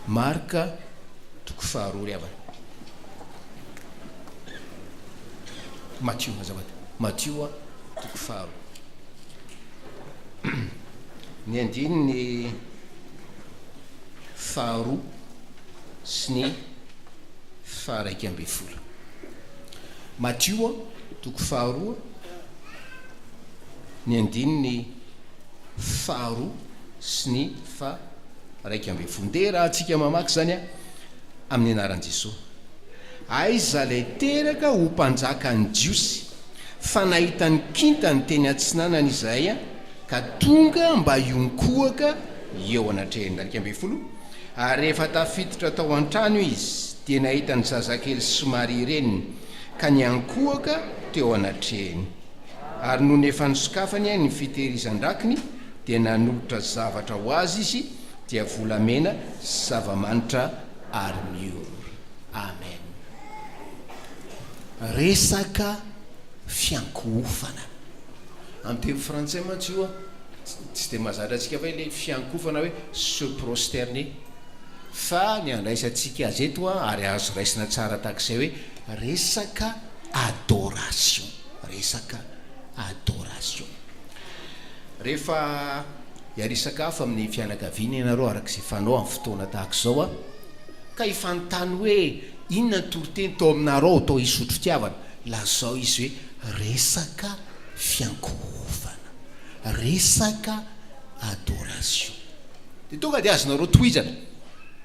marka toko faharoa ry havana. Mattio mazavady, Mattio a toko faharoa. Ny andininy faharoa sy ny faharaiky amby folo. Mattio toko faharoa, ny andininy faharoa sy ny faharaiky amby folo. Nde raha antsika mamaky zany a amin'ny anaran'i Jesosy. Aiza lay teraka ho mpanjaka ny Jiosy, fa nahitany kintany teny antsinanany izahay a, ka tonga mba ionkohaka eo anatrehany. Raika amby folo. Ary rehefa tafiditra tao an-trano izy dia nahitany zazakely somary reniny, ka niankohaka teo anatrehany. Ary noho ny efa nisokafany ny fitehirizan-drakiny dia nanolotra zavatra ho azy izy, dia volamena sy zava-manitra ary mioro. Amen. Resaka fiankofana amin'ny teny frantsay mantsy io a tsy dia mahazatra antsika fa ile fiankofana hoe se prosterner, fa ny andraisantsika azy eto a ary azo raisina tsara tahak'izay hoe resaka adoration. Resaka adoration. Rehefa hiarisakafo amin'ny fianakaviana ianareo arak'izay fanao amin'ny fotoana tahak'izao a, ka ifanontany hoe inona ny toroteny tao aminareo tao hisotro fitiavana, lazao izy hoe resaka fiankofana, resaka adoration. De tonga de azonareo tohizana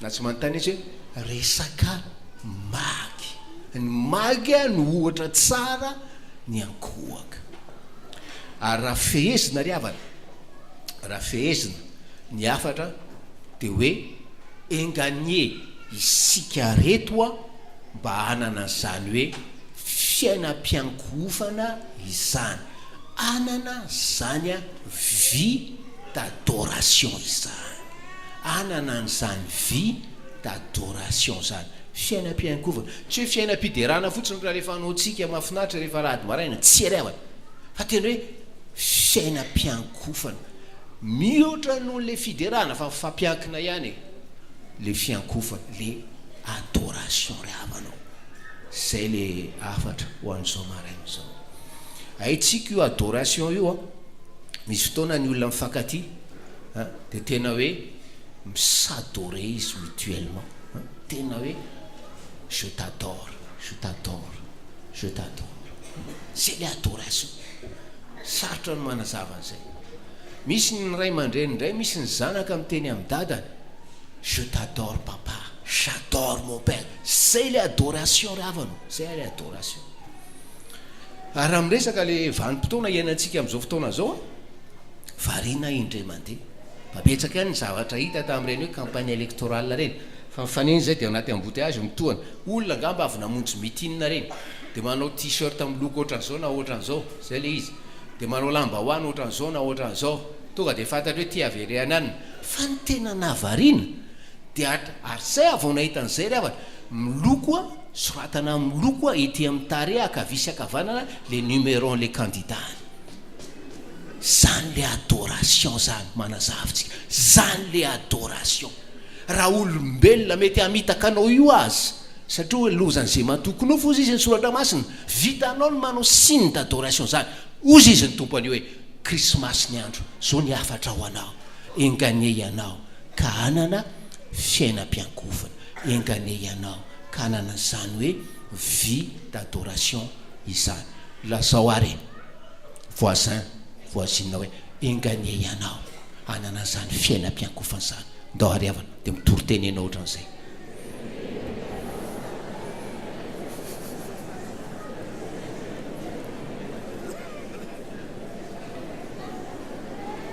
na tsy manontany izy hoe resaka magy. Ny magy no ohatra tsara ny ankohaka. Ary raha fehezina ry havana, raha fehezina ny afatra de hoe enganie isika reto a mba hanana zany hoe fiainam-piankofana izany, anana zany a vie d'adoration izany, anana n'izany vie d'adoration zany, fiainam-piankofana. Tsy hoe fiainam-piderana fotsiny raha rehefa anaotsika mahafinaritra rehefa rady maraina, tsy ry havana, fa tena hoe fiainam-piankofana. Mihoatra noho le fiderana fa fampiankina ihany le fiankofana, le adoration ry havanao. Zay le afatra ho an'izao maraina zao. Haitsika io adoration io a, misy fotoana ny olona mifankaty de tena hoe misadore izy mutuellement, tena hoe je t'adore, je t'adore, je t'adore. C'est l'adoration. Sarotra no manazava an'izay. Misy ny ray aman-dreny indray, misy ny zanaka miteny amin'ny dadany, je t'adore papa, j'adore mon père. Zay le adoration ry havanao, zay le adoration. Ary raha miresaka le vanim-potoana iainantsika amin'izao fotoana zao a, variana indray mandeha. Babetsaka ihany ny zavatra hita tamin'ireny hoe campagne électorale reny. Fa mifaneny zay dia anaty embouteillage mitohana. Olona angamba avy namonjy mitinina reny, de manao t-shirt miloko ohatran'izao na ohatran'izao, zay le izy. De manao lambahoany ohatran'izao na ohatran'izao. Tonga de fantatra hoe tia avereana anina. Fa ny tena nahavariana dia ary zay avao nahita an'izay ry havana, miloko a, soratana miloko a ety amin'ny tarehy akavia sy akavanana le numéron le candidat. Zany le adoration zany manazavitsika, zany le adoration. Raha olombelona mety hamitaka anao io azy, satria hoe lozan'izay matokonao fozy izy ny soratra masina, vitanao no manao signe d'adoration zany. Ozy izy ny tompo an'io hoe krismasy ny andro, zao ny afatra ho anao, engane ianao ka hanana fiainam-piankofana, engane ianao ka hanana zany hoe vie d'adoration izany. Lazao ary voisin voisine hoe engane ianao hanana zany fiainam-piankofana zany. Ndao ary havana de mitoro teny ianao ohatran'izay.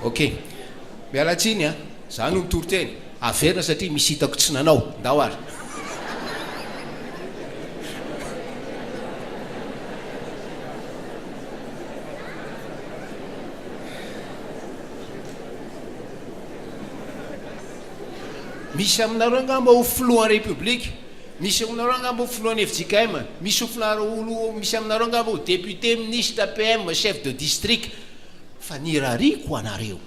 Ok, mialatsiny a, zany no mitoro teny averina satria misy hitako tsy nanao. Ndao ary misy aminareo angamba ho filohan'ny république, misy aminareo angamba ho filohan'ny FJKM, misy misy aminareo angamba ho député, ministre, PM, chef de district. Fa nirariko anareo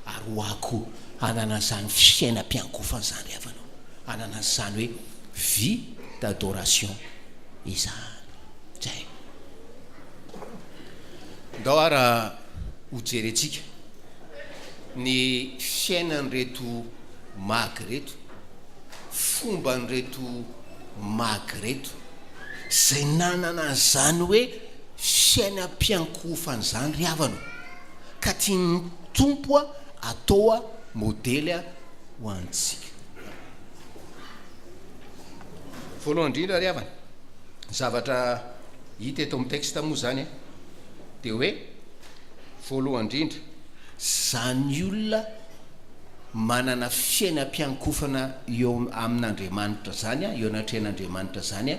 ary hoako hanana zany fiainam-piankofana zany ry havanao. anana zany hoe vie d'adoration izany zay. Ndao ara hojerentsika ny fiainan'reto magy reto, fomban'reto magy reto, zay nanana zany hoe fiainam-piankofana zany ry havana, ka tia ny tompo a atao a modely a ho antsika. Voalohany indrindra ry havana, zavatra hita eto amin'ny texte moa zany de hoe voalohany indrindra, zany olona manana fiainam-piankofana eo amin'Andriamanitra zany eo anatrehan'Andriamanitra zany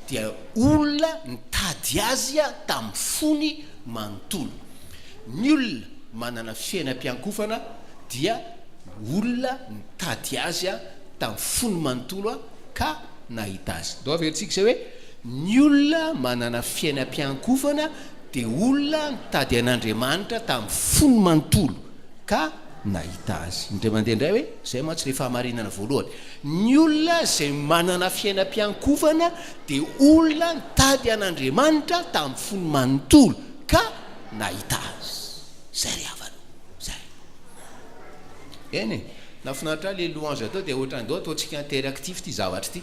dia olona nitady azy tamin'ny fony manontolo. Ny olona manana fiainam-piankofana dia olona nitady azy tamin'ny fony manontolo ka nahita azy. Dao averitsika zay hoe ny olona manana fiainam-piankofana dia olona nitady an'Andriamanitra tamin'ny fony manontolo ka nahita azy. Indray mandeha indray hoe zay mantsy le fahamarinana voalohany. Ny olona zay manana fiainam-piankofana dia olona nitady an'Andriamanitra tamin'ny fony manontolo ka nahita azy. Zay ry havana zay. Eny nafinaritra le louange atao dia ohatran'izao ataontsika interactif ty zavatra ty.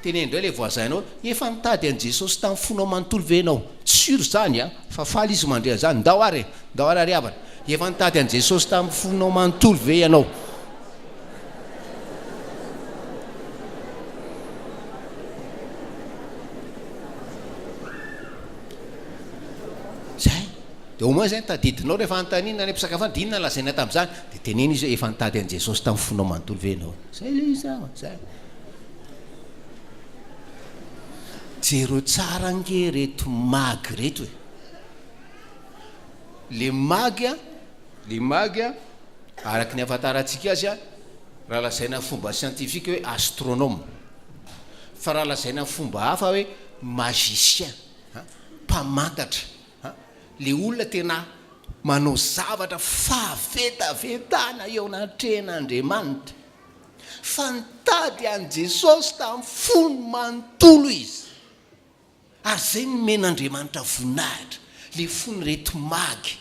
Tenendray le voisinao, efa nitady an Jesosy tamin'ny fonao manontolo ve ianao? Tsy suro zany fa faly izy mandrea zany. Ndao ary ry havana, efa nitady an Jesosy tamin'ny fonao manontolo ve ianao? Zay de au moins zay tadidinao rehefa antanina ny mpisakafana dinina lazaina tamin'izany de tenena izy hoe efa nitady an Jesosy tamin'ny fonao manontolo ve ianao? Zay le izy zay. Jero tsara nge reto magy reto le magy araky ny afantarantsika azy raha lazaina fomba scientifique hoe astronome, fa raha lazaina fomba hafa hoe magicien, mpamantatra, le olona tena manao zavatra fahavetavetana eo anatrehan'Andriamanitra, fa nitady an Jesosy tamin'ny fony manontolo izy. Ary zay nomen'Andriamanitra voninahitra, le fony reto magy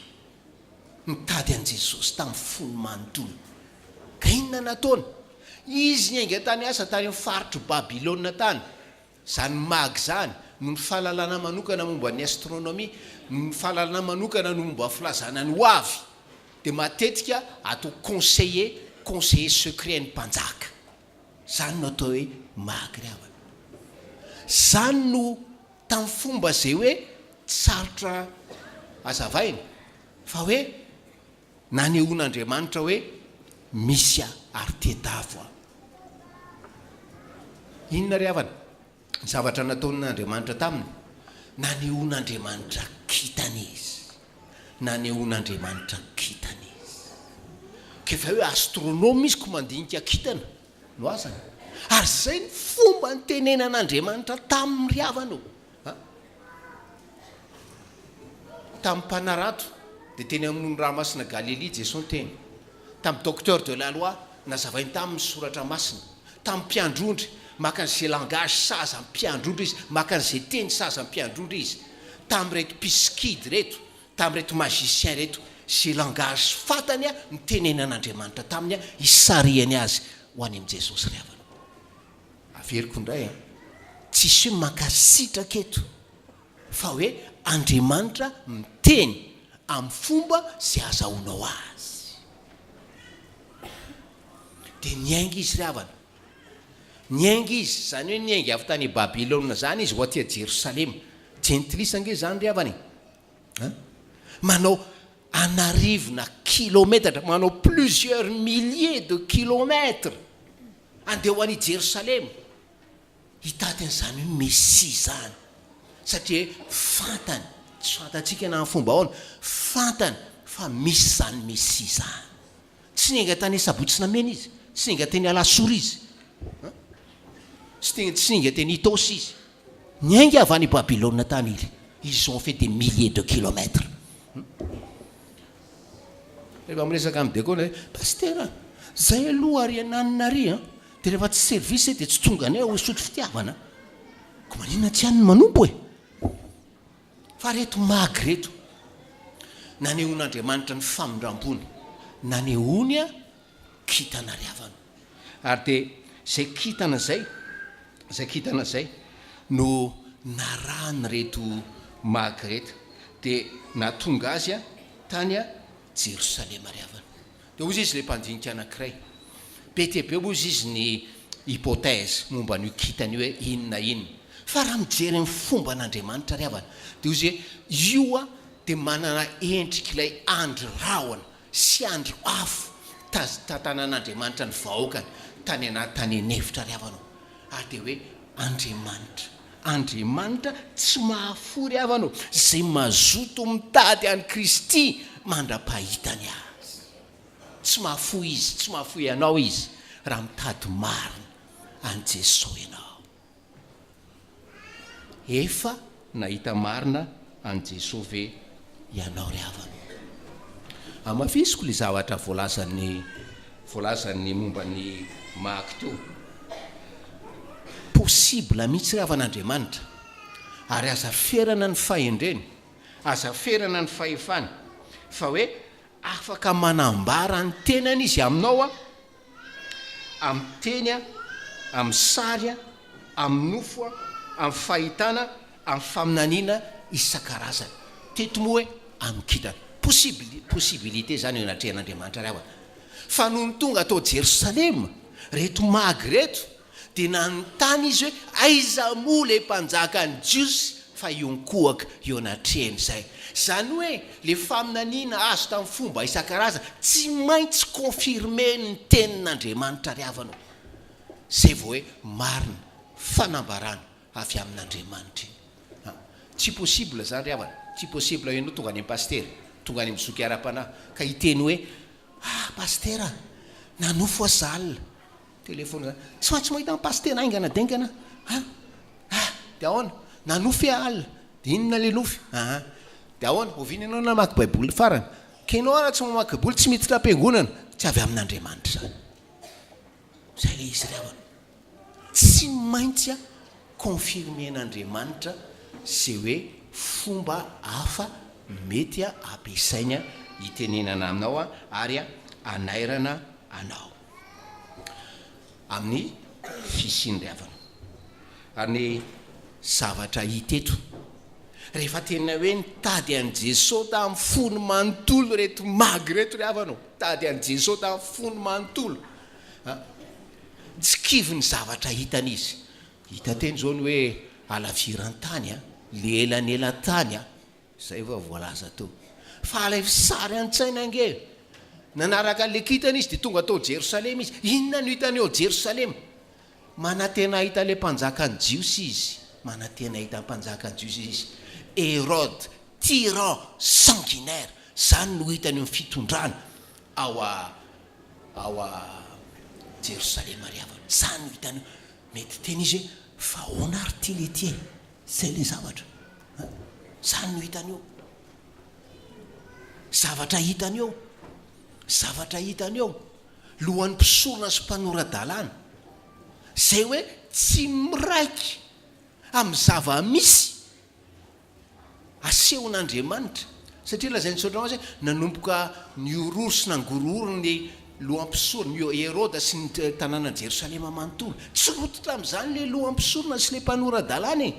nitady an Jesosy tamin'ny fony manontolo. Ka inona nataony? Izy niainga tany asa tany amin'ny faritry Babilôna tany, zany magy zany no ny fahalalana manokana momba ny astronomie, ny fahalalana manokana no momba filazana ny hoavy, de matetika atao conseiller secret ny mpanjaka. Zany no atao hoe magy ry havana. Zany no tamin'ny fomba zay hoe tsarotra azavaina, fa hoe nanehoan'Andriamanitra hoe misy ary tedavo. Inona ry havana? Zavatra nataon'Andriamanitra taminy, nanehoan'Andriamanitra kitanizy, nanehoan'Andriamanitra kitanizy. Kefa hoe astronome izy ko mandinika kitana no azany. Ary zay ny fomba nitenenan'Andriamanitra tamin'ny ry havana. Tamin'ny mpanarato dia teny amin'ny ranomasina Galilée Jesosy teny, tamin'ny docteur de la loi nazavainy tamin'ny soratra masina, tamin'ny mpiandrondry maka an'izay langage saza mpiandrondry izy, maka an'izay teny saza mpiandrondry izy, tamin'ny reto piskide reto, tamin'ny reto magicien reto, zay langage fatany nitenenan'Andriamanitra taminy hisarihany azy ho any amin'i Jesosy ry havana. Averiko indray tsisy hoe mankasitraka eto, fa hoe Andriamanitra miteny amin'ny fomba zay azahoanao azy. De niainga izy ry havana, niainga izy, zany hoe niainga avy tany Babilôna zany izy ho aty Jerosalema, gentlissange zany ry havana. Manao anarivona kilometatra, manao plusieurs milliers de kilomètres andeha ho any Jerosalema hitady an'izany hoe Messie zany. Satria fantany, tsy fantatsika na fomba ahoana, fantany fa misy zany Messie zany. Tsy niainga tany Sabotsy namena izy, tsy niainga teny Alasory izy, tsy niainga teny Itosy izy, niainga avy any Babilôna tany izy. Ils ont fait des milliers de kilomètres. Rehefa miresaka amin'ny dekona, pasteur, zay aloha ary ananina ary de rehefa tsy service de tsy tonga any ho sotro fitiavana ko maninona tsy hanyny manompo e fa reto magy reto nanehoan'andriamanitra ny famindram-pony nanehoany a kitana riavana ary de zay kitana zay no narany reto magy reto de natonga azy a tany a Jerosalema riavana de ozy izy le mpandinika anankiray be moa izy ny hypothèse momba n'io kitana io hoe inona fa raha mijery ny fomba n'Andriamanitra riavana de ozy hoe io a de manana endrik'ilay andro rahoana sy andro afo tantanan'Andriamanitra ny vahoakany tany anaty tany enevitra riavanao ary de hoe Andriamanitra tsy mahafo riavanao zay mazoto mitady any Kristy mandra-pahitany azy tsy mahafo ianao izy raha mitady marina any Jesosy ianao efa nahita marina any Jesosy ve ianao riavana amafisiko le zavatra voalazan'ny momba ny maky teo possible mihitsy riavan'Andriamanitra ary aza ferana ny fahendreny aza ferana ny fahefany fa hoe afaka manambara ny tenany izy aminao a amin'ny teny a amin'ny sary a amin'ny nofo a amin'ny fahitana amin'ny faminaniana isan-karazany teto moa hoe amin'ny kitana possibilité zany eo anatrehan'Andriamanitra riavana fa noho ny tonga atao Jerosalema reto magy reto de nanontany izy hoe aiza moa le mpanjaka ny Jiosy fa ionkohaka eo anatrehany zay zany hoe le faminaniana azo tamin'ny fomba isan-karazany tsy maintsy confirme ny tenin'Andriamanitra riavanao zay vao hoe marina fanambarana avy amin'Andriamanitra tsy possible zany riavana tsy possible ianao tonga any amin'ny paster tonga any mizoky ara-panahy ka hiteny hoe paster nanofo azalina telefony zany tsy maintsy mahita amin'ny paster aingana dengana de ahoana nanofy alina de inona le nofy de ahoana ovina ianao namaky baiboly farany ka ianao raha tsy mamaky baiboly tsy miditra am-piangonana tsy avy amin'Andriamanitra zany zay le izy riavana tsy maintsy a confirmen'Andriamanitra zay hoe fomba hafa mety a ampiasaina hitenenana aminao a ary a anairana anao amin'ny fisiny riavana ary ny zavatra hiteto rehefa tena hoe nitady an' Jesosy tamin'ny fony manontolo reto magy reto riavanao tady an' Jesosy tamin'ny fony manontolo tsy kivy ny zavatra hitan'izy hita teny zao ny hoe alaviran-tany le elanela-tany zay va voalaza teo fa alay sary an-tsaina ange nanaraka le kitana izy de tonga tao Jerosalema izy inona no hitany eo Jerosalema manatena hita le mpanjaka ny Jiosy izy manatena hita mpanjaka ny Jiosy izy Hérode tyran sanguinaire zany no hitany eo fitondrana ao a Jerosalema riavana zany no hitany mety teny izy hoe fa hoana ary ty le ty zay le zavatra zany no hitany eo zavatra hitany eo lohan'ny mpisorona sy mpanoradalàna zay hoe tsy miraiky amin'ny zava-misy asehon'Andriamanitra satria lazainy sotrao azy nanomboka ny ororo sy nangorooro ny lohampisorona io Hérode sy ny tanàna Jerosalema manontolo tsy rototra amin'izany le lohampisorona sy le mpanoradalàna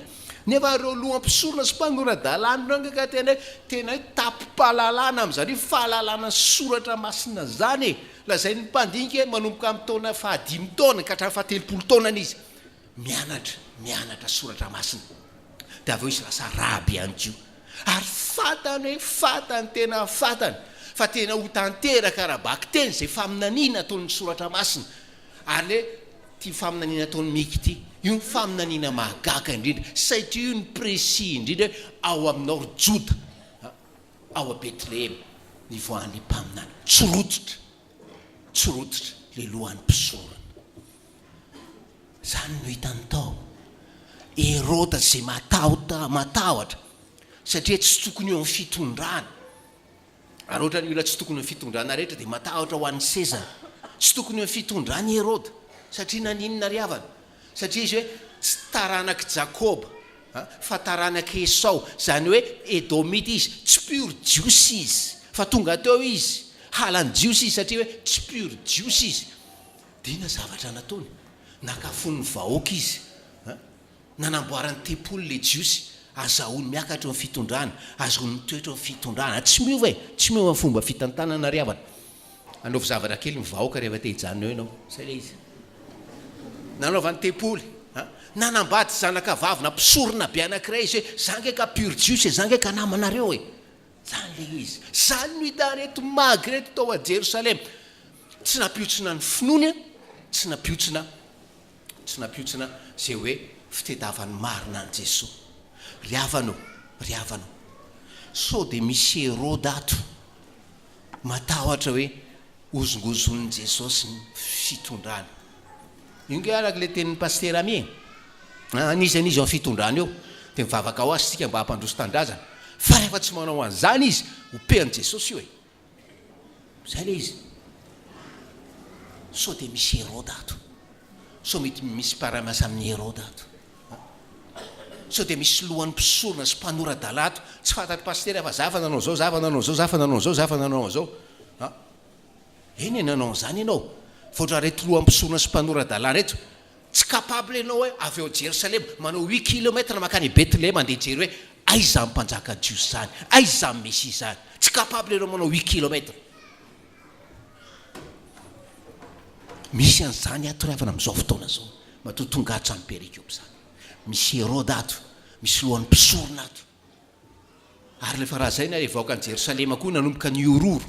nefa reo lohampisorona sy mpanoradalàna rangaka tena hoe tapi-pahalalana amin'izany fahalalana soratra masina zany lazay ny mpandinika manomboka amin'ny taona 5 taona ka hatramin'ny 70 taonana izy mianatra soratra masina de avy eo izy lasa rahabe an'io ary fatany tena fatany fa tena ho tanteraka rahabaky teny zay faminaniana ataon'ny soratra masina ary le ty faminaniana ataon'ny miky ty io faminaniana mahagaga indrindra satria io ny précis indrindra ao aminao Joda ao a Betlehem ny voan'le mpaminany tsy rototra le lohan'ny mpisorona zany no hitany tao Hérode zay matahotra satria tsy tokony eo amin'ny fitondrana ary ohatra ny olona tsy tokony eo amin'ny fitondrana rehetra de matahotra ho an'ny Sezara tsy tokony eo amin'ny fitondrany Hérode satria naninona ry havana satria izy hoe tsy taranaky jakoba fa taranaky esao zany hoe edomita izy tsy pure jiosy izy fa tonga teo izy halany jiosy izy satria hoe tsy pure jiosy izy dina zavatra nataony nakafony vahoaka izy nanamboarany tempolo le jiosy azaony miakatra ny fitondrana azoony mitoetra ny fitondrana tsy miova tsy miova ny fomba fitantanana ry havana anaovy zavatra kely mivahoaka rehefa te hijanona eo ianao zay le izy nanaovany tempoly nanambady zanaka vavy nampisorona be anankiray izy hoe za nge ka pure jiosy za nge ka namanareo e zany le izy zany no hita reto magreto tao a Jerosalema tsy nampiotsina ny finonya tsy nampiotsina zay hoe fitedavany marina an Jesosy ry havanao sao de misy Herodato matahotra hoe ozongozon'ny Jesosy ny fitondrany inge araka le tenin'ny paster ami anizy ao fitondrany eo de mivavaka ho azy sika mba hampandroso tandrazana fa rehefa tsy manao an'izany izy hopehan' Jesosy io e zay le izy sao de misy Herodato sao mety misy paramasa amin'ny Herodato sao de misy lohan'ny mpisorona sy mpanorad-dalato tsy fantatry paster fa za fa nanao zao za fa nanao zao za fa nanao zao za fa nanao zao eny e nanao zany ianao fotra reto lohan'ny mpisorona sy mpanorad-dala reto tsy capable ianao hoe avy eo Jerosalema manao 8 kilometra makany Betlehem andeha jery hoe aiza mpanjaka jiosy zany aiza messi zany tsy capable ianao manao 8 kilometra misy an'izany atoravana amin'izao fotoana zao matotonga hatrany perikiopa zany misy Herodato misy lohan'ny mpisorona ato ary lefa raha zay na evaoka any Jerosalema koa nanomboka ny ororo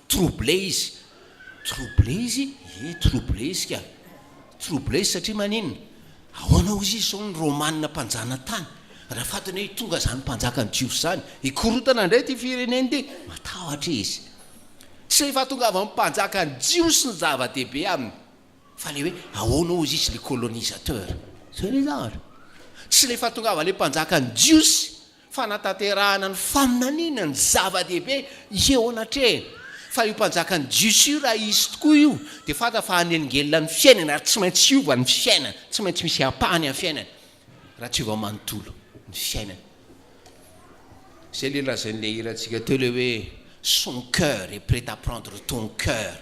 trouble izy trouble izy satria maninona ahoana izy sao ny romanina mpanjana tany raha fatiny hoe tonga zany mpanjaka ny jiosy zany ikorotana indray ty fireneny ty matahotra izy tsy rehefa tonga avy mpanjaka ny jiosy ny zava-dehibe aminy fa le hoe ahoana izy le colonisateur zay le zavatra tsy rehefa tonga avy le mpanjaka ny jiosy fa nataterahana ny faminaniana ny zava-dehibe eo anatrehany fa io mpanjaka ny jiosy io raha izy tokoa io de fata fa hanengelona ny fiainana ary tsy maintsy iova ny fiainana tsy maintsy misy ampahany amin'ny fiainana raha tsy iova manontolo ny fiainana zay le lazan'le hirantsika teo le hoe son cœur est prêt à prendre ton cœur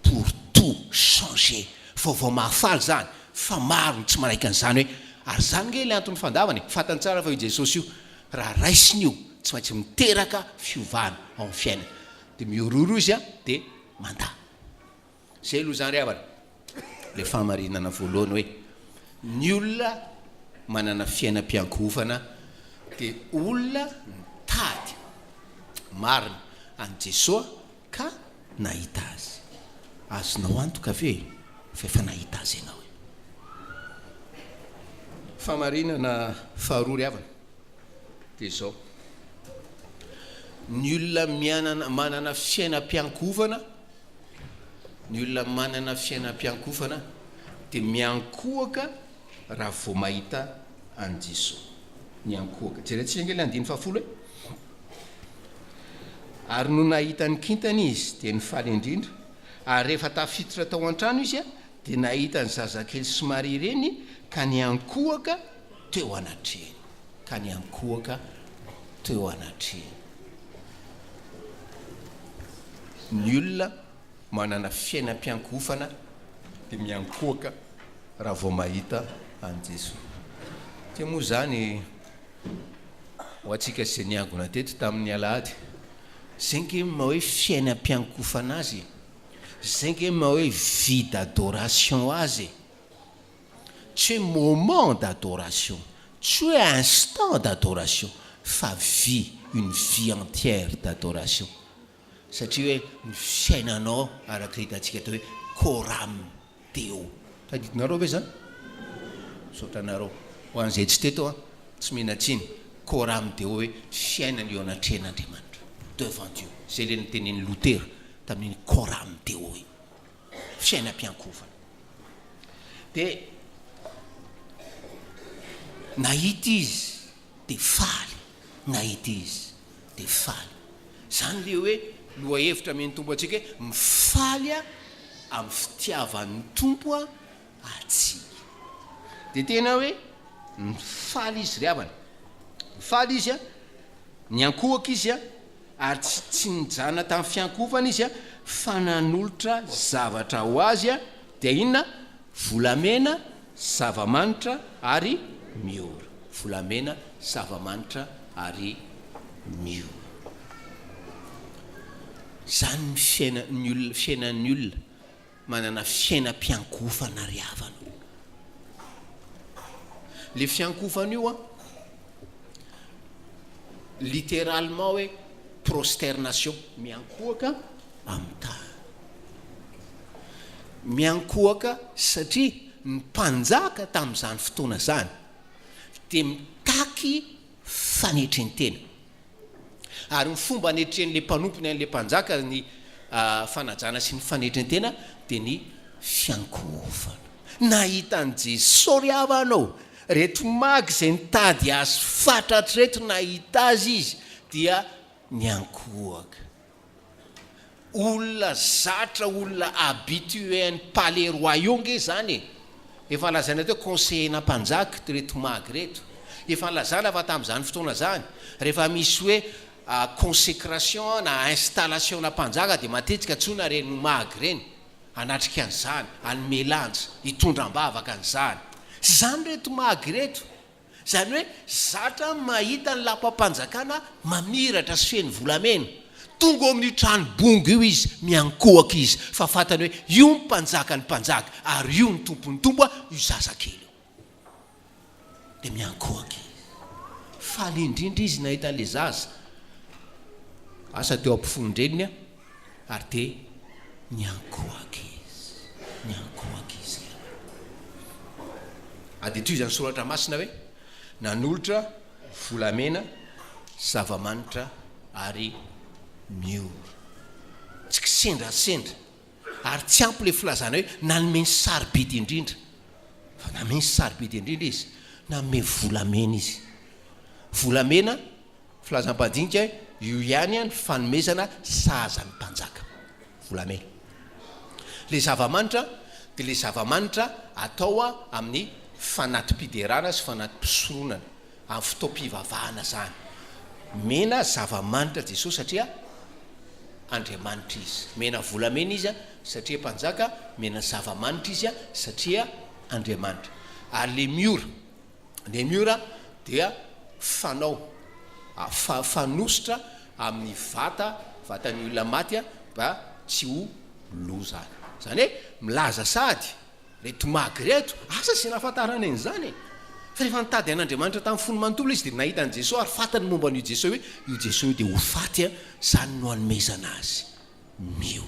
pour tout changer vaovao mahafaly zany fa maro ny tsy manaika an'izany hoe ary zany nge le antony fandavany fatany tsara fa io Jesosy io raha raisiny io tsy maintsy miteraka fiovana ao amin'ny fiainana de miororo izy de manda zay aloha zany ry havana le famarinana voalohany hoe ny olona manana fiainam-piankofana de olona mitady marina any Jesosy ka nahita azy azonao antoka ve fa efa nahita azy ianao famarinana faharoa ry havana de zao ny olona manana fiainam-piankofana de miankohaka raha vao mahita an Jesosy miankohaka jerentsika nge le andiny fahafolo hoe ary no nahita ny kintany izy de ny faly indrindra ary rehefa tafiditra tao an-trano izy de nahita ny zazakely sy Maria ireny ka niankohaka teo anatrehany ny olona manana fiainam-piankofana de miankohaka raha vao mahita an Jesosy te moa zany ho atsika zay niangona teto tamin'ny alahady zay nge ma hoe fiainam-piankofana azy zay nge ma hoe vie d'adoration azy tsy hoe moment d'adoration tsy hoe instant d'adoration fa une vie entière d'adoration satria hoe ny fiainanao araka hitantsika teo hoe coram deo tadidinareo ve zany sotranareo ho an'izay tsy teto tsy mihinan-tsiny coram deo hoe fiainana eo anatrehan'Andriamanitra devant Dieu zay le nytenen'ny Lutera tamin'ny coram deo hoe fiainam-piankofana de nahita izy de faly zany le hoe loha hevitra men'ny tompo atsika hoe mifaly amin'ny fitiavan'ny tompo atsika de tena hoe mifaly izy ry havana mifaly izy a ny ankohaka izy a ary tsy nijana tamin'ny fiankofana izy a fa nanolotra zavatra ho azy a dia inona volamena zavamanitra ary miora volamena zavamanitra ary miora zany ny fiainan'ny olona fiainan'ny olona manana fiainam-piankofana ry havana le fiankofana io a littéralement hoe prosternation miankohaka amin'ny tany miankohaka satria ny mpanjaka tamin'izany fotoana zany dia mitaky fanetrentena ary ny fomba anetren'le mpanompony an'le mpanjaka ny fanajana sy ny fanetrentena dia ny fiankofana nahitan'i Jesosy ry havanao reto magy izay nitady azy fatratra reto nahita azy izy dia niankohaka olona zatra olona habitué ny palais royaume zany efa lazana teo conseiller-na mpanjaka reto magy reto efa lazana fa tamin'izany fotoana zany rehefa misy hoe consécration na installation na mpanjaka dia matetika tsona reny magy reny anatrika an'izany anomelanja hitondram-bavaka an'izany zany reto magy reto zany hoe zatra mahita ny lapa-mpanjakana mamiratra sy feny volamena tonga amin'ny trano bongo io izy miankohaka izy fa fantany hoe io ny mpanjaka ny mpanjaka ary io ny tompony tompo io zazakely io dia miankohaka izy faly indrindra izy nahita le zaza asa teo ampifondreniny ary dia niankohaka izy niankohaka izy adetoy izany soratra masina hoe nanolotra volamena zavamanitra ary miora tsy kisendrasendra ary tsy ampy le filazana hoe nanome sarobidy indrindra fa nanome sarobidy indrindra izy nanome volamena izy volamena filazam-pandinika io ihany a ny fanomezana sahazany mpanjaka volamena le zavamanitra dia le zavamanitra atao a amin'ny fanatim-piderana sy fanatim-pisoronana amin'ny fotoam-pivavahana zany mena zavamanitra Jesosy satria andriamanitra izy mena volamena izy a satria mpanjaka mena zavamanitra izy a satria andriamanitra ary le miora dia fanao fanositra amin'ny vatany olona maty a mba tsy ho loza zany hoe milaza sady reto magy reto asa sy nafantarana an'izany fa rehefa nitady an'andriamanitra tamin'ny fony manontolo izy dia nahita an'i Jesosy ary fantany momba an'io Jesosy hoe io Jesosy io dia ho faty a zany no hanomezana azy mio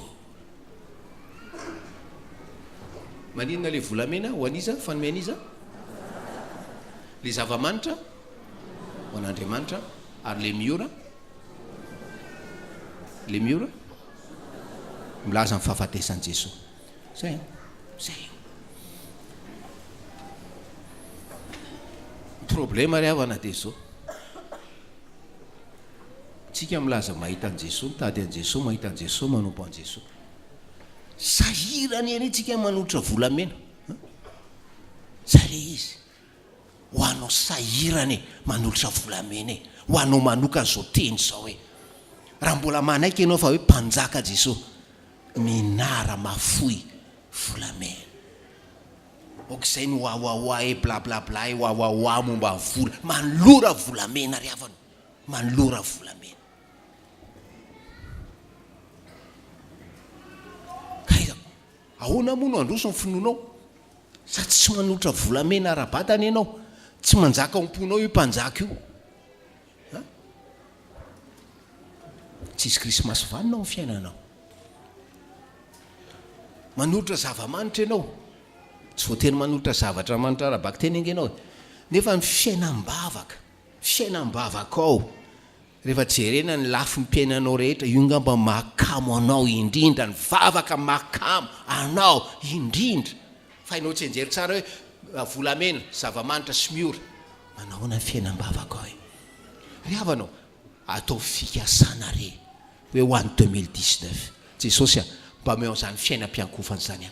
maninona le volamena ho an'iza fanomena iza le zavamanitra ho an'andriamanitra ary le miora milaza amin'ny fahafatesan'i Jesosy zay problema ry havana dia zao tsika milaza mahita an' Jesosy mitady an' Jesosy mahita an' Jesosy manompo an' Jesosy sahirany eny tsika manotra volamena zay le izy ho anao sahirany manolotra volamena e ho anao manokany zao teny zao hoe raha mbola manaiky ianao fa hoe mpanjaka Jesosy minara mafoy volamena ok'izay ny hoahoahoa e blablabla e hoahoahoa momba vola manolora volamena ry havana manolora volamena ka ahoana moa no androso ny finoanao sady tsy manolotra volamena ara-batany ianao tsy manjaka omponao io mpanjaka io tsisy krismasy vanonao ny fiainanao manolotra zavamanitra ianao tsy voateny manolotra zavatra manitra arabaky teny angenao nefa ny fiainam-bavaka ao rehefa jerena ny lafi ny mpiainanao rehetra io ngamba mahakamo anao indrindra ny vavaka mahakamo anao indrindra fa inao tsy enjery tsara hoe volamena zavamanitra sy miora manahoana ny fiainam-bavaka ao ry havanao atao fikasana re hoe ho an'ny 2019 Jesosy a mba meo an'izany fiainam-piankofana zany a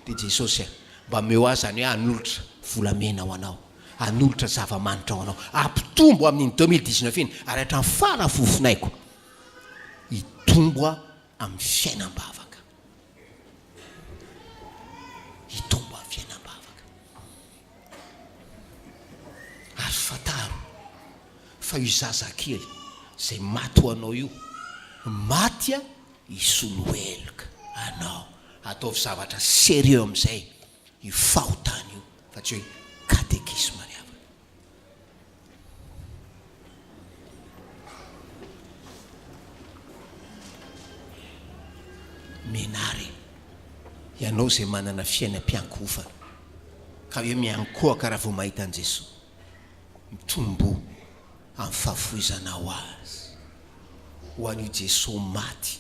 dia Jesosy a mba meo azy zany hoe anolotra volamena ho anao, anolotra zava-manitra ao anao, ampitombo amin'iny 2019 iny ary hatramin'ny fara fofinaiko hitombo amin'ny fiainam-bavaka, hitombo amin'ny fiainam-bavaka. Ary fataro fa io zazakely zay maty ho anao io, maty a isolo eloka anao, ataovy zavatra sérieux amin'izay io fahotany io fa tsy hoe katekisma ry havana. Menary ianao zay manana fiainam-piankofana ka hoe miankohaka raha vao mahita an' Jesosy, mitombo amin'ny fahafoizana ho azy ho an'io Jesosy maty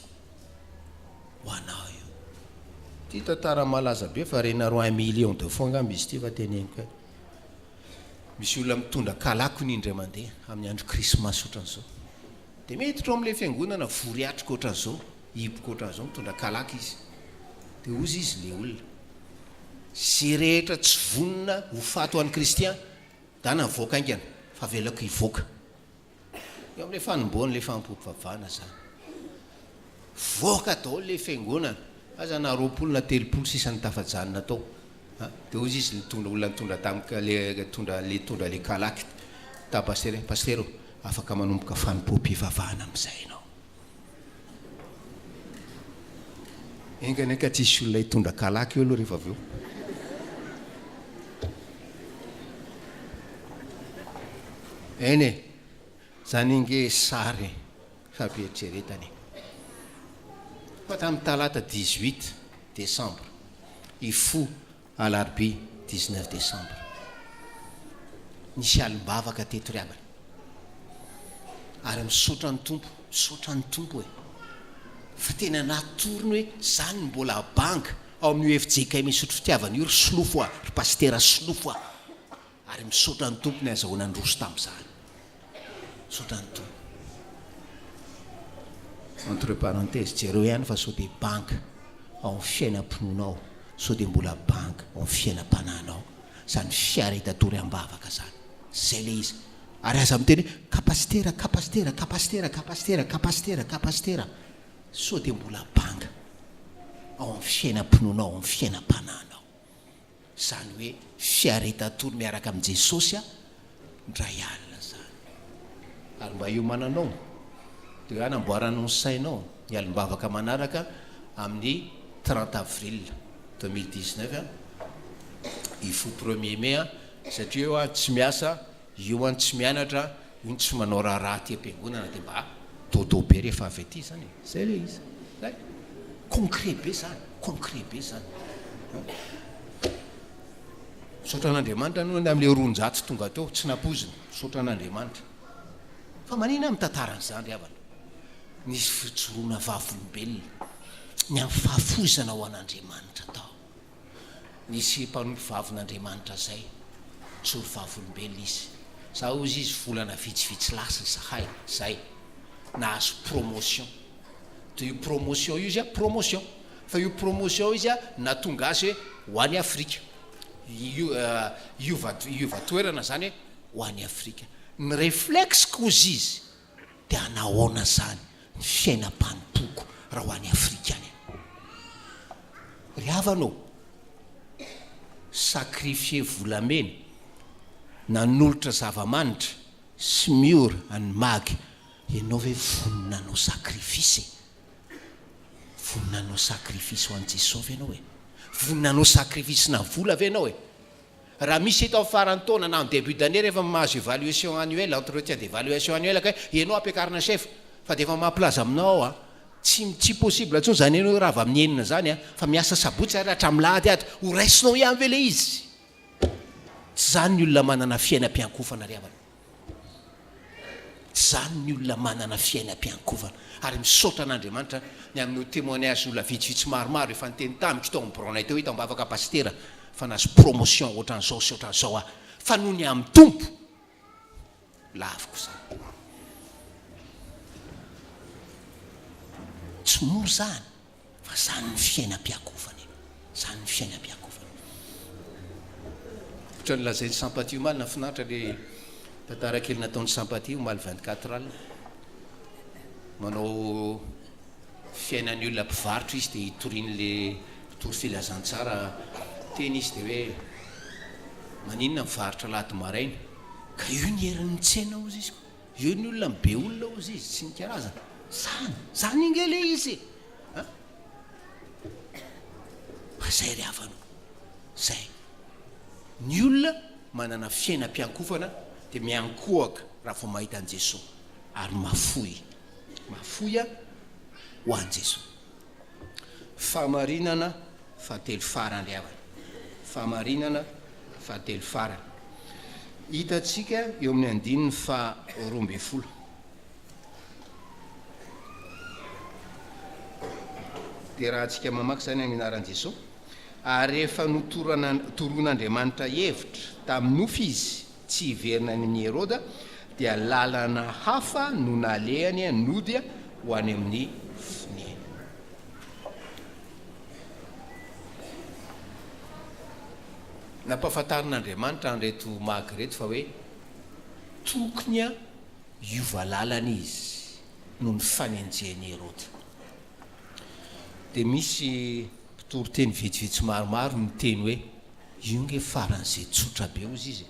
ho anao io. Ty tantara malaza be fa rena 1 million de fois ngamby izy ty fa teneniko. Misy olona mitondra kalako n'indray mandeha amin'ny andro krismasy ohatran'izao, dia mety tro amin'ilay fiangonana voriatrika ohatran'izao, hipoka ohatran'izao mitondra kalako izy, dia ozy izy le olona sy rehetra tsy vonona ho fato an'ny kristian da navoaka aingana fa velako hivoaka eo amin'ilay fanomboany le fampopavana zany, voaka daholo le fiangonana aza na 20 na 30 sisa ny tafajanona tao, dia ozy izy olona nitondra tamile tondra le kalaky ta pastera afaka manomboka fanompo-pivavahana amin'izay ianao. Engany ka tsisy olona hitondra kalaky eo aloha rehefa avy eo. Eny e, zany inge sary fampietseretany. Fa tamin'ny talata 18 décembre ifo alarobia 19 décembre nisy alim-bavaka teto Riabana ary misaotra ny tompo e, fa tena natorony hoe zany mbola banga ao amin'ny FJK misotro fitiavana io ry solofo ry pastera solofo ary misaotra ny tompo ny azahoana ny roso tamin'izany, misaotra ny tompo. Entre parenthèses jereo ihany fa sao dia banga ao amin'ny fiainam-pinonao, sao dia mbola banga ao amin'ny fiainam-pananao, zany fiaretatory am-bavaka zany, zay le izy. Ary aza miteny kapastera sao dia mbola banga ao amin'ny fiainam-pinonao, ao amin'ny fiainam-pananao, zany hoe fiaretatory miaraka amin'i Jesosy ndray alina zany. Ary mba io mananao dia anamboaranao ny sainao ny alim-bavaka manaraka amin'ny 30 avril 2019 ifo 1er mai satria io tsy miasa, io any tsy mianatra, io tsy manao raha ty am-piangonana dia mba dodo be rehefa avy aty zany, zay le izy, zay concret be zany. Misaotra an'Andriamanitra no amin'ilay roanjato tonga teo tsy napoziny, misaotra an'Andriamanitra. Fa manina mitantaran'izany ry havana, nisy fijoroana vavolombelona ny amin'ny fahafozana ho an'Andriamanitra tao, nisy mpanompo vavon'Andriamanitra zay tsoro vavolombelona izy, sa ozy izy volana vitsivitsy lasa zahay zay nahazo promotion. Dia io promotion io izy promotion, fa io promotion izy natonga azy hoe ho an'ny Afrika, iova-toerana zany ho an'ny Afrika. Ny réflexe kozy izy dia anahoana zany ny fiainam-panompoko raha ho an'ny Afrika any. Ry havanao sakrifie volamena nanolotra zava-manitra sy miora any magy, ianao hoe voninanao sakrifisy, voninanao sakrifisy ho an'i Jesosy ianao e, voninanao sakrifisy na vola ve ianao e. Raha misy eto amin'ny farany taona na amin'ny début d'année rehefa mahazo évaluation annuelle, entretien d'évaluation annuelle ka ianao ampiakarina chef fa dia efa mampilaza aminao tsy possible intsony zany ianao raha avy amin'ny enina zany fa miasa sabotsy ary hatramin'ny lahady ato ho raisinao ihany ve le izy. Tsy zany ny olona manana fiainam-piankofana ry havana, tsy zany ny olona manana fiainam-piankofana. Ary misaotra an'Andriamanitra ny amin'ny témoignage olona vitsivitsy maromaro efa niteny tamiko tao amin'ny braonay teo hita mbavaka pastera fa nazo promotion ohatran'izao sy ohatran'izao fa noho ny amin'ny tompo laviko zany. Tsy moro zany fa zany ny fiainam-piankofana, zany ny fiainam-piankofana. ohatra ny lazainy sympathie omaly na finaritra le tantara kely nataony sympathie omaly 24 alina manao fiainan'ny olona mpivarotra izy dia hitorian'le mpitory filazantsara teny izy dia hoe maninona mivarotra lato maraina ka io ny herin'ny tsena ozy izy io ny olona mibe olona ozy izy tsy nikarazana zany ingele izy zay ry havano zay ny olona manana fiainam-piankofana dia miankohaka raha vo mahita an' Jesosy ary mafoya ho an' Jesosy. Fahamarinana fahatelo farany ry havana fahamarinana fahatelo farany hitatsika eo amin'ny 12 dia raha antsika mamaky zany amin'ny anaran'i Jesosy ary rehefa toroan'Andriamanitra hevitra tamin'nofo izy tsy hiverina amin'ny Heroda dia lalana hafa no nalehany nodya ho any amin'ny fineny. Nampahafantarin'Andriamanitra anreto magy reto fa hoe tokony a iova lalana izy no ny fanenjehan'ny Heroda. Dia misy mpitory-teny vitsivitsy maromaro miteny hoe io nge faran'izay tsotra be ozy izy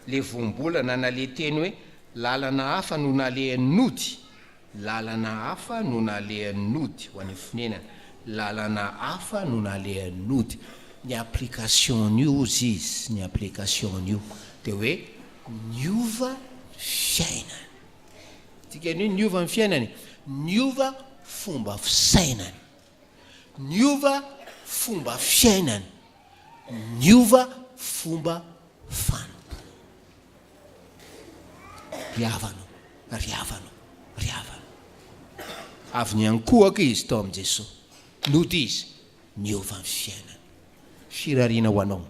le voambolana na le teny hoe lalana hafa no nalehan'ny nody lalana hafa no nalehan'ny nody ho any finenana lalana hafa no nalehan'ny nody ny application-n'io ozy izy ny application-n'io dia hoe niova fiainany tikan'io niova ny fiainany niova fomba fisainany niova fomba fiainany niova fomba fanompo ryhavano avy ny ankohaka izy tao amin'i Jesosy nody izy niova ny fiainany firariana ho anao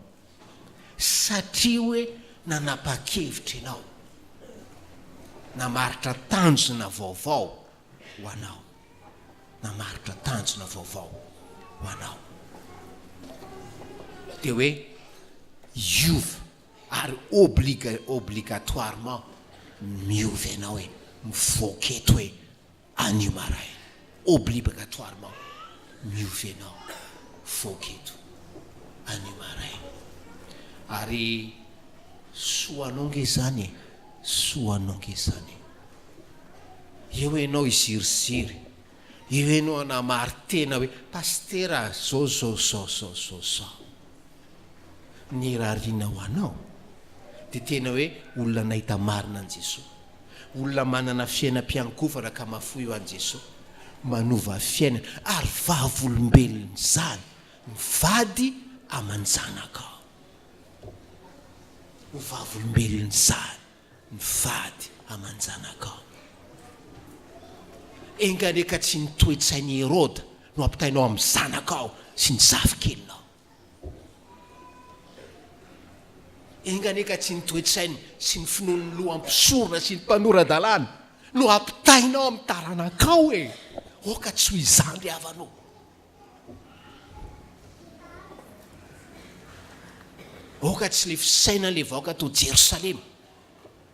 satria hoe nanapa-kevitra ianao namaritra tanjona vaovao ho anao namaritra tanjona vaovao ho anao dia hoe iova ary obligatoirement miova ianao hoe mivoaketo hoe anio maray obligatoirement miova ianao voaketo anio maray ary soanao nge zany eo ianao iziriziry eo ianao anamary tena hoe pastera zao ny rarina ho anao dia tena hoe olona nahita marina an' Jesosy olona manana fiainam-piankofana ka mafoy eo an' Jesosy manova fiainana ary vavolombelona zany mivady aman-janaka vavolombelona zany mivady aman-janaka enganeka tsy nitoetsain'ny Heroda no ampitainao amin'ny zanaka ao sy ny zavikelinao enganeka tsy nitoetsainy sy ny finoan'ny lohampisorona sy ny mpanorandalàna no ampitainao amin'ny taranakao e oka tsy ho izany ry havanao oka tsy le fisaina le vaoka to Jerosalema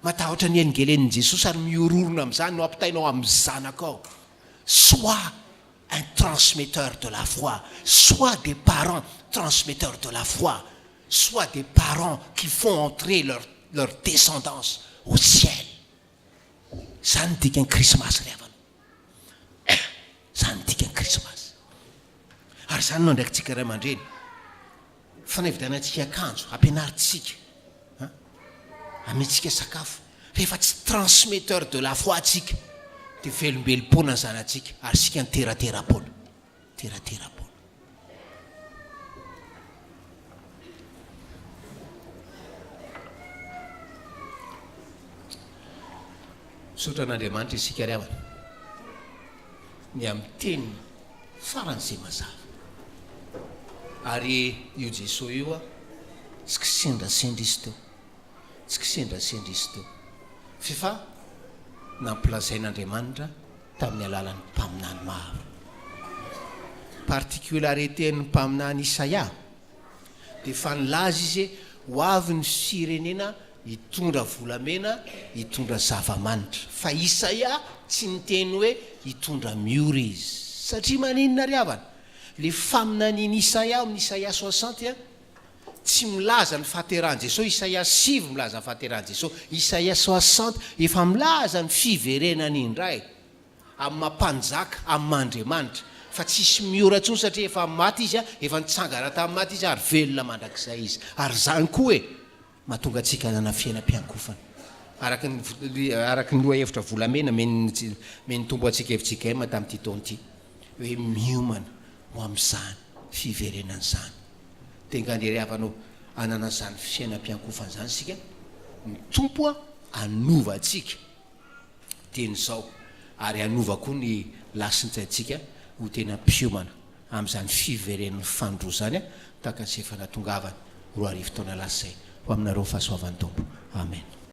matahotra ny engelen'i Jesosy ary miororona amin'izany no ampitainao amin'ny zanakao soit un transmetteur de la foi soit des parents transmetteurs de la foi soit des parents qui font entrer leur descendance au ciel zany dikany krismasy ry havana zany dikany krismasy ary zany no andraikitsika ray aman-dreny fanavidanantsika akanjo ampianaritsika ametsika sakafo rehefa tsy transmetteur de la foi atsika dia velombelom-pona ny zanatsika ary sika ny teratera-pona sotra an'Andriamanitra isika ry havana ny amin'ny teny faran'izay mazava ary io Jesosy io a tsy kisendrasendra izy teo fifa nampilazain'Andriamanitra tamin'ny alalan'ny mpaminany maro particularité ny mpaminany Isaia dia fa nilaza izy ho avy ny firenena hitondra volamena, hitondra zava-manitra. Fa Isaia tsy niteny hoe hitondra miora izy, satria maninona ry havana? Le faminaniny Isaia amin'ny Isaia 60 tsy milaza ny fahateran'i Jesosy. Isaia 7 milaza ny fahateran'i Jesosy. Isaia 60 efa milaza ny fiverenany indray amin'ny mampanjaka, amin'ny Andriamanitra. Fa tsisy miora intsony satria efa maty izy, efa nitsangana tamin'ny maty izy ary velona mandrakizay izy. Ary zany koa mahatonga antsika nana fiainam-piankofana. Araky ny lohahevitra volamena meny tombo antsika hevintsika ema tamin'ity taona ity hoe miomana ho amin'izany fiverenana zany. Tengany ry havanao anana zany fiainam-piankofana zany sika, ny tompo anova antsika teny zao, ary anova koa ny lasintsaintsika ho tena mpiomana amin'izany fiverenan'ny fandroa zany tahaka ny sefa natongavany 4 arivo taona lasy zay. Ho aminareo fahasoavan'ny tompo. Amen.